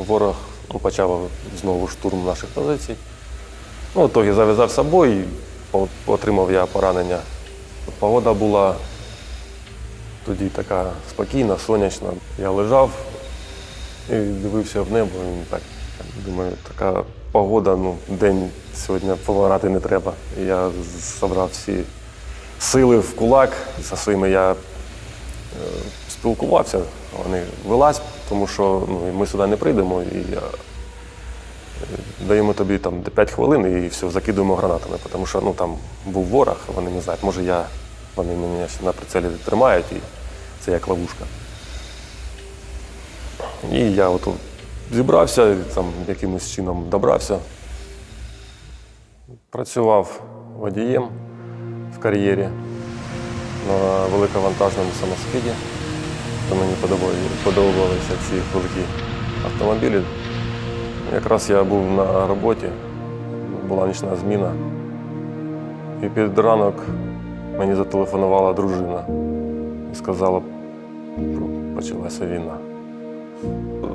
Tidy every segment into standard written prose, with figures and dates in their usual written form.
ворог почав знову штурм наших позицій. Ну, в ітогі зав'язався бой, отримав я поранення. Погода була тоді така спокійна, сонячна. Я лежав і дивився в небо. І так, думаю, така погода, день сьогодні помирати не треба. І я зібрав всі сили в кулак. Зі своїми я спілкувався, вони вилазь, тому що ми сюди не прийдемо. І даємо тобі 5 хвилин і все, закидуємо гранатами, тому що там був ворог, вони не знають, може вони мене на прицелі тримають, і це як ловушка. І я зібрався, якимось чином добрався. Працював водієм в кар'єрі на великовантажному самоскиді. Мені подобалися ці великі автомобілі. Якраз я був на роботі, була нічна зміна. І під ранок мені зателефонувала дружина і сказала, що почалася війна.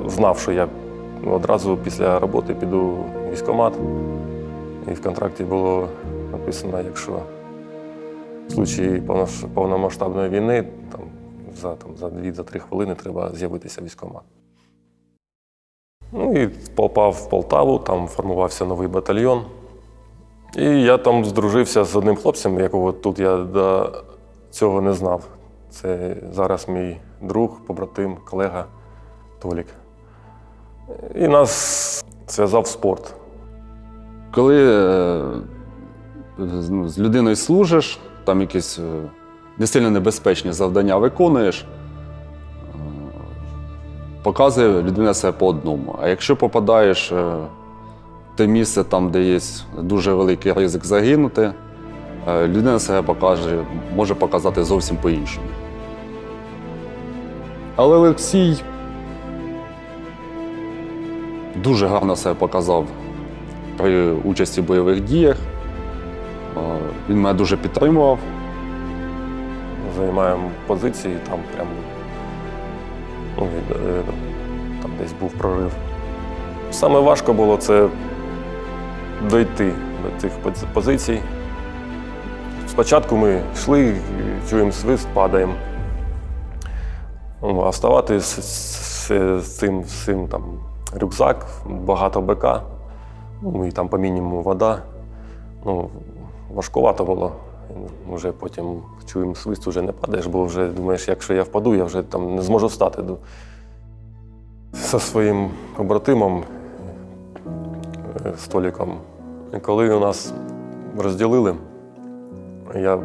Знав, що я одразу після роботи піду в військкомат. І в контракті було написано, якщо в случаї повномасштабної війни за 2-3 хвилини треба з'явитися в військкомат. І попав в Полтаву, там формувався новий батальйон. І я там здружився з одним хлопцем, якого тут я до цього не знав. Це зараз мій друг, побратим, колега Толік. І нас зв'язав спорт. Коли з людиною служиш, там якісь не сильно небезпечні завдання виконуєш, показує людина себе по одному. А якщо попадаєш в те місце, там, де є дуже великий ризик загинути, людина себе може показати зовсім по-іншому. Але Олексій дуже гарно себе показав при участі в бойових діях. Він мене дуже підтримував. Займаємо позиції, там прямо там десь був прорив. Саме важко було це дойти до цих позицій. Спочатку ми йшли, чуємо свист, падаємо. А вставати з цим рюкзак, багато БК, і там по мінімуму вода. Важкувато було. Вже потім чуємо свист, вже не падаєш, бо вже думаєш, якщо я впаду, я вже не зможу встати. Зі своїм побратимом, з Толіком, коли нас розділили, я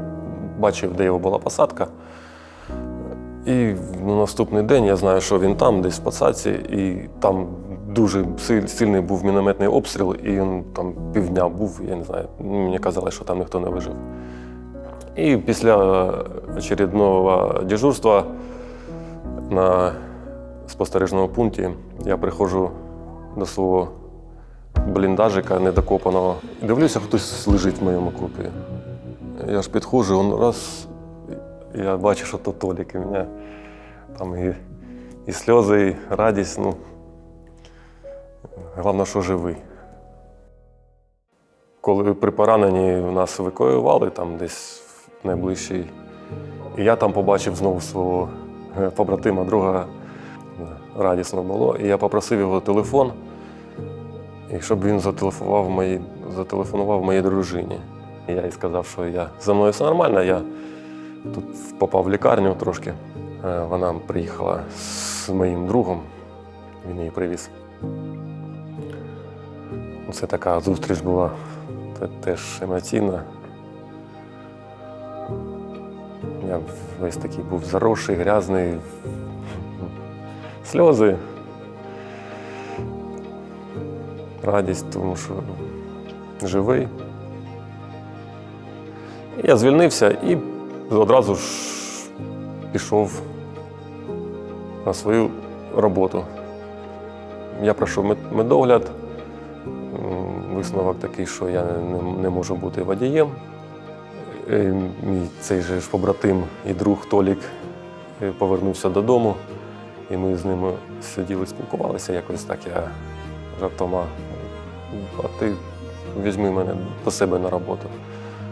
бачив, де його була посадка. І на наступний день я знаю, що він там, десь в посадці, і там дуже сильний був мінометний обстріл, і він там півдня був, я не знаю, мені казали, що там ніхто не вижив. І після очередного дежурства на спостережному пункті я приходжу до свого бліндажика недокопаного. Дивлюся, хтось лежить в моєму окопі. Я ж підходжу, він раз, я бачу, що то Толік. І в мене там і сльози, і радість. Головне, що живий. Коли при пораненні нас евакуювали, там десь в найближчий, і я там побачив знову свого побратима, друга, радісно було. І я попросив його телефон, і щоб він зателефонував моїй дружині. І я їй сказав, що зі мною все нормально, я тут попав в лікарню трошки. Вона приїхала з моїм другом, він її привіз. Це така зустріч була теж емоційна. Я весь такий був заросший, грязний, сльози, радість, тому що живий. Я звільнився і одразу ж пішов на свою роботу. Я пройшов медогляд, висновок такий, що я не можу бути водієм. Мій цей же ж побратим і друг Толік повернувся додому. І ми з ними сиділи, спілкувалися якось так. Я жартома, а ти візьми мене до себе на роботу.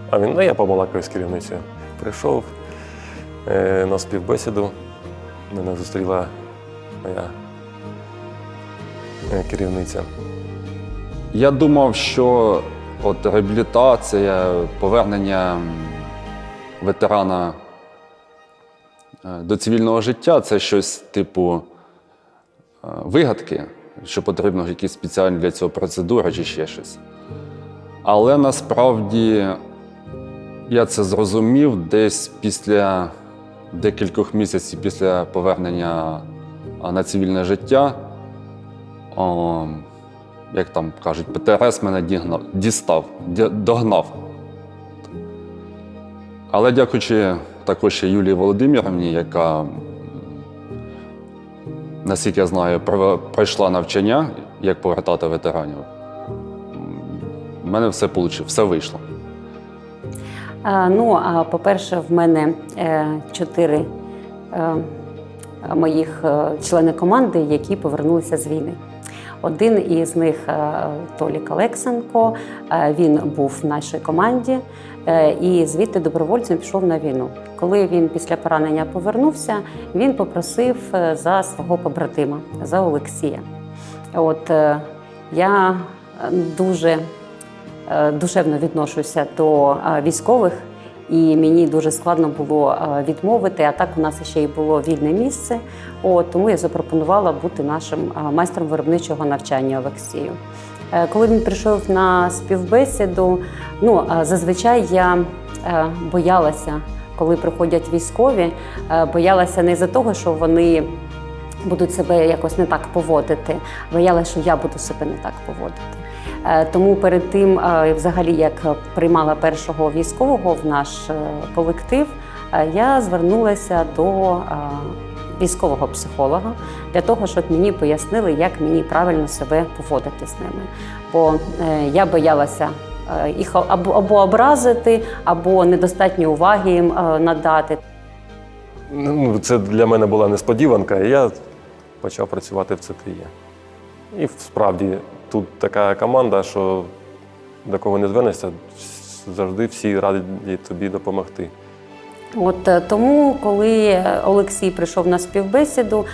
А він, я побалакаю з керівницею. Прийшов на співбесіду, мене зустріла моя керівниця. Я думав, що от реабілітація, повернення ветерана до цивільного життя – це щось типу вигадки, що потрібно якісь спеціальні для цього процедури чи ще щось. Але насправді я це зрозумів десь після декількох місяців після повернення на цивільне життя. Як там кажуть, ПТРС мене догнав. Але дякуючи також ще Юлії Володимирівні, яка, наскільки я знаю, пройшла навчання, як повертати ветеранів, в мене все вийшло. По-перше, в мене 4 моїх члени команди, які повернулися з війни. Один із них Толік Олексенко, він був в нашій команді і звідти добровольцем пішов на війну. Коли він після поранення повернувся, він попросив за свого побратима, за Олексія. Я дуже душевно відношуся до військових, і мені дуже складно було відмовити, а так у нас ще й було вільне місце, тому я запропонувала бути нашим майстром виробничого навчання Олексію. Коли він прийшов на співбесіду, зазвичай я боялася, коли приходять військові, боялася не за того, що вони будуть себе якось не так поводити, боялася, що я буду себе не так поводити. Тому перед тим, взагалі, як приймала першого військового в наш колектив, я звернулася до військового психолога для того, щоб мені пояснили, як мені правильно себе поводити з ними. Бо я боялася їх або образити, або недостатньо уваги їм надати. Це для мене була несподіванка, і я почав працювати в ЦТЄ. І справді тут така команда, що до кого не звернешся, завжди всі раді тобі допомогти. Тому, коли Олексій прийшов на співбесіду,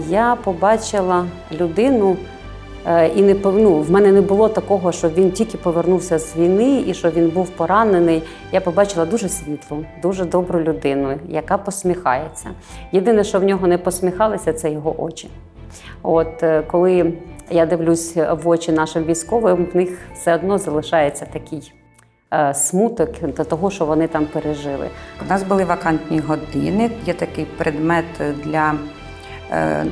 я побачила людину, і в мене не було такого, що він тільки повернувся з війни і що він був поранений. Я побачила дуже світлу, дуже добру людину, яка посміхається. Єдине, що в нього не посміхалося, це його очі. Коли я дивлюсь в очі нашим військовим, в них все одно залишається такий смуток до того, що вони там пережили. У нас були вакантні години, є такий предмет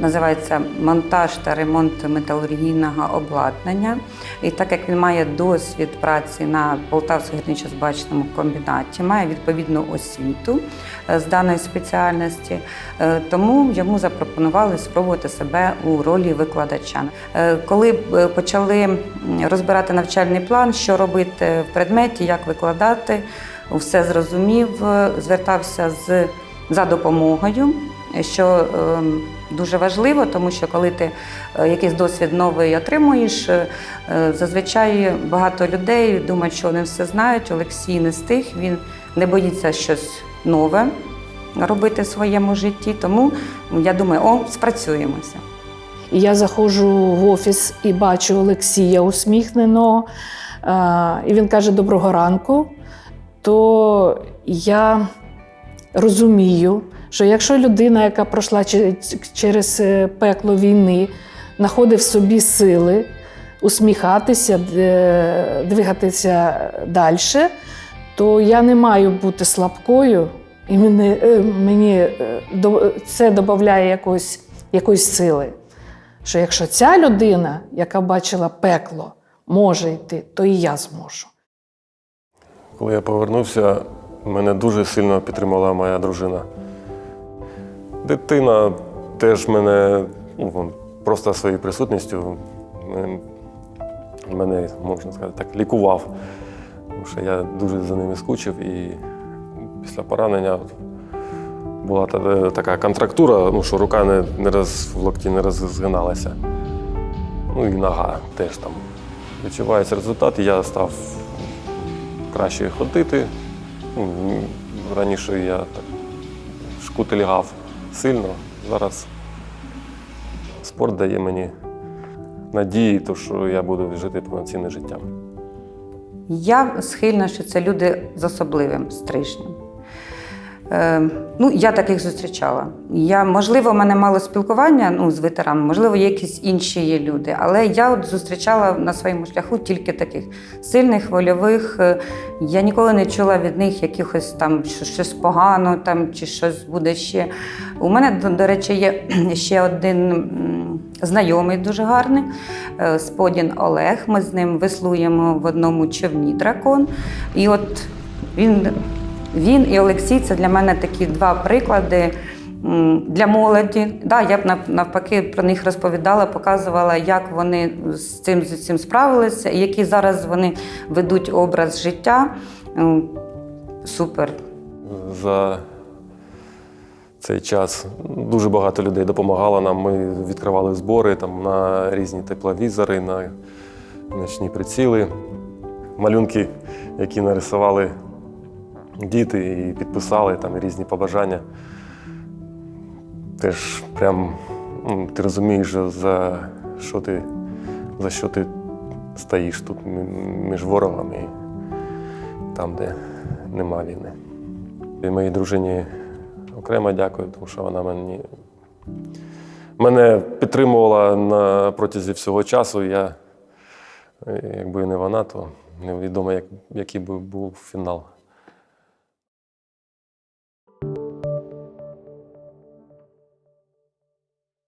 називається монтаж та ремонт металургійного обладнання. І так як він має досвід праці на Полтавському гірничо-збагачному комбінаті, має відповідну освіту з даної спеціальності, тому йому запропонували спробувати себе у ролі викладача. Коли почали розбирати навчальний план, що робити в предметі, як викладати, все зрозумів, звертався за допомогою, що дуже важливо, тому що коли ти якийсь досвід новий отримуєш, зазвичай багато людей думають, що вони все знають. Олексій не з тих, він не боїться щось нове робити в своєму житті, тому я думаю, спрацюємося. І я заходжу в офіс і бачу Олексія усміхненого, і він каже «Доброго ранку», то я розумію, що якщо людина, яка пройшла через пекло війни, знаходить в собі сили усміхатися, двигатися далі, то я не маю бути слабкою, і мені це додає якоїсь сили. Що якщо ця людина, яка бачила пекло, може йти, то і я зможу. Коли я повернувся, мене дуже сильно підтримала моя дружина. Дитина теж мене просто своєю присутністю мене, можна сказати так, лікував. Тому що я дуже за ними скучив і після поранення була така контрактура, ну, що рука в локті не розгиналася. Ну і нога теж там. Відчувається результат, і я став краще ходити. Ну, раніше я так шкутильгав сильно. Зараз спорт дає мені надії, що я буду жити повноцінним життям. Я схильна, що це люди з особливим стрижнем. Ну, я таких зустрічала. Можливо, в мене мало спілкування з ветеранами, можливо, якісь інші є люди, але я от зустрічала на своєму шляху тільки таких сильних, вольових. Я ніколи не чула від них якихось там щось погано там, чи щось буде ще. У мене, до речі, є ще один знайомий дуже гарний, Сподін Олег. Ми з ним веслуємо в одному човні «Дракон». І от він і Олексій – це для мене такі два приклади для молоді. Да, я б навпаки про них розповідала, показувала, як вони з цим справилися і який зараз вони ведуть образ життя. Супер. За цей час дуже багато людей допомагало нам. Ми відкривали збори там, на різні тепловізори, на нічні приціли, малюнки, які нарисували діти і підписали там різні побажання. Теж прям ти розумієш, за що ти стоїш тут між ворогами і там, де нема війни. І моїй дружині окремо дякую, тому що вона мене підтримувала на протязі всього часу. Якби не вона, то невідомо, який би був фінал.